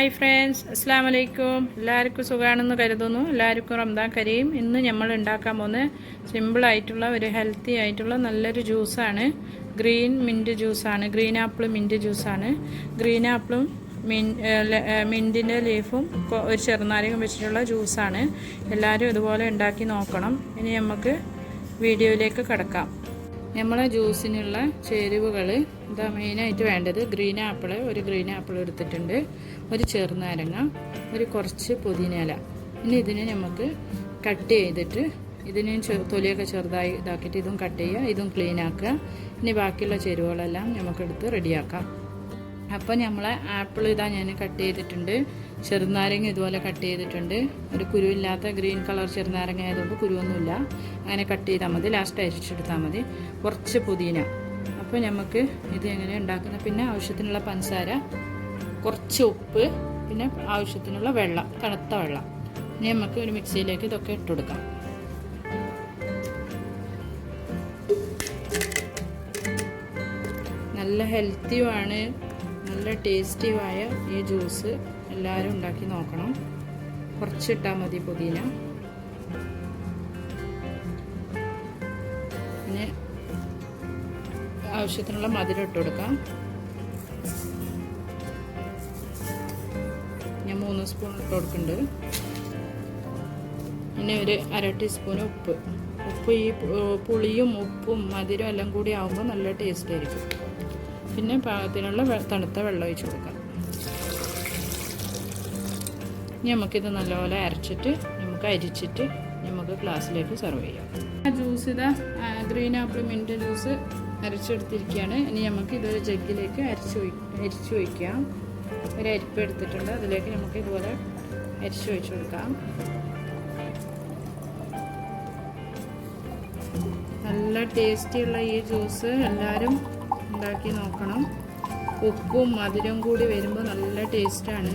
Hi friends, അസ്സാം വലൈക്കും. എല്ലാവർക്കും സുഖമാണെന്ന് കരുതുന്നു. എല്ലാവർക്കും റംദാൻ കരീം. ഇന്ന് നമ്മൾ ഉണ്ടാക്കാൻ പോകുന്ന സിമ്പിളായിട്ടുള്ള ഒരു ഹെൽത്തി ആയിട്ടുള്ള നല്ലൊരു ജ്യൂസാണ്. ഗ്രീൻ മിൻറ്റ് ജ്യൂസാണ്. ഗ്രീൻ ആപ്പിൾ മിൻറ്റ് ജ്യൂസാണ്. ഗ്രീൻ ആപ്പിളും മിൻറ്റിൻ്റെ ലീഫും ഒരു ചെറുനാരകം വെച്ചിട്ടുള്ള ജ്യൂസാണ്. എല്ലാവരും ഇതുപോലെ ഉണ്ടാക്കി നോക്കണം. ഇനി നമുക്ക് വീഡിയോയിലേക്ക് കടക്കാം. നമ്മളെ ജ്യൂസിനുള്ള ചേരുവകൾ ഇതാ മെയിനായിട്ട് വേണ്ടത് ഒരു ഗ്രീൻ ആപ്പിൾ എടുത്തിട്ടുണ്ട്, ഒരു ചെറുനാരങ്ങ, ഒരു കുറച്ച് പുതിനയില. ഇനി ഇതിനെ നമുക്ക് കട്ട് ചെയ്തിട്ട് ഇതിനെ തൊലിയൊക്കെ ചെറുതായി ഇതാക്കിയിട്ട് ഇതും കട്ട് ചെയ്യുക, ഇതും ക്ലീൻ ആക്കുക. ഇനി ബാക്കിയുള്ള ചേരുവകളെല്ലാം നമുക്കെടുത്ത് റെഡിയാക്കാം. അപ്പോൾ നമ്മളെ ആപ്പിൾ ഇതാ ഞാൻ കട്ട് ചെയ്തിട്ടുണ്ട്, ചെറുനാരങ്ങ ഇതുപോലെ കട്ട് ചെയ്തിട്ടുണ്ട്. ഒരു കുരുവില്ലാത്ത ഗ്രീൻ കളർ ചെറുനാരങ്ങ ആയതുകൊണ്ട് കുരുവൊന്നുമില്ല. അങ്ങനെ കട്ട് ചെയ്താൽ മതി, ലാസ്റ്റ് അരിച്ചെടുത്താൽ മതി. കുറച്ച് പുതിന. അപ്പോൾ നമുക്ക് ഇത് എങ്ങനെ ഉണ്ടാക്കുന്നത്, പിന്നെ ആവശ്യത്തിനുള്ള പഞ്ചസാര, കുറച്ച് ഉപ്പ്, പിന്നെ ആവശ്യത്തിനുള്ള വെള്ളം, തണുത്ത വെള്ളം. ഇനി നമുക്ക് ഒരു മിക്സിയിലേക്ക് ഇതൊക്കെ ഇട്ടുകൊടുക്കാം. നല്ല ഹെൽത്തിയുമാണ്, നല്ല ടേസ്റ്റിയുമായ ഈ ജ്യൂസ് എല്ലാവരും ഉണ്ടാക്കി നോക്കണം. കുറച്ചിട്ടാൽ മതി പുതിന. പിന്നെ ആവശ്യത്തിനുള്ള മധുരം ഇട്ട് കൊടുക്കാം. ഞാൻ 3 സ്പൂൺ ഇട്ട് കൊടുക്കുന്നുണ്ട്. പിന്നെ ഒരു അര ടീസ്പൂൺ ഉപ്പ്. ഈ പുളിയും ഉപ്പും മധുരം എല്ലാം കൂടി ആകുമ്പോൾ നല്ല ടേസ്റ്റ് ആയിരിക്കും. പിന്നെ പാകത്തിനുള്ള തണുത്ത വെള്ളം ഒഴിച്ച് കൊടുക്കാം. ഇനി നമുക്കിത് നല്ലപോലെ അരിച്ചിട്ട് നമുക്ക് ഗ്ലാസ്സിലേക്ക് സെർവ് ചെയ്യാം. ജ്യൂസ് ഇതാ ഗ്രീൻ ആപ്പിൾ മിൻറ്റ് ജ്യൂസ് അരച്ചെടുത്തിരിക്കുകയാണ്. ഇനി നമുക്ക് ഇതൊരു ജഗ്ഗിലേക്ക് അരിച്ചു വയ്ക്കാം. ഒരു അരിപ്പ് എടുത്തിട്ടുണ്ട്, അതിലേക്ക് നമുക്ക് ഇതുപോലെ അരിച്ചു ഒഴിച്ച് കൊടുക്കാം. നല്ല ടേസ്റ്റിയുള്ള ഈ ജ്യൂസ് എല്ലാവരും ഉണ്ടാക്കി നോക്കണം. ഉപ്പും മധുരവും കൂടി വരുമ്പോൾ നല്ല ടേസ്റ്റാണ്.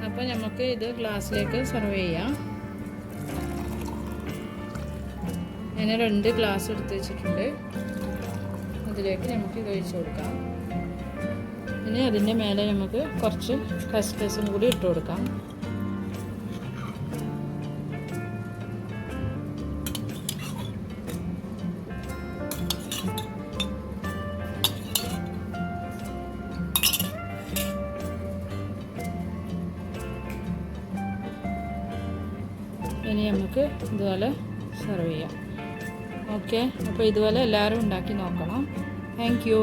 അപ്പോൾ നമുക്ക് ഇത് ഗ്ലാസ്സിലേക്ക് സെർവ് ചെയ്യാം. ഞാൻ 2 ഗ്ലാസ് എടുത്ത് വെച്ചിട്ടുണ്ട്, അതിലേക്ക് നമുക്ക് ഇത് ഒഴിച്ച് കൊടുക്കാം. ഇനി അതിൻ്റെ മേലെ നമുക്ക് കുറച്ച് കസ്കസും കൂടി ഇട്ട് കൊടുക്കാം. ഇനി നമുക്ക് ഇതുപോലെ സെർവ് ചെയ്യാം. ഓക്കെ, അപ്പോൾ ഇതുപോലെ എല്ലാവരും ഉണ്ടാക്കി നോക്കണം. Thank you.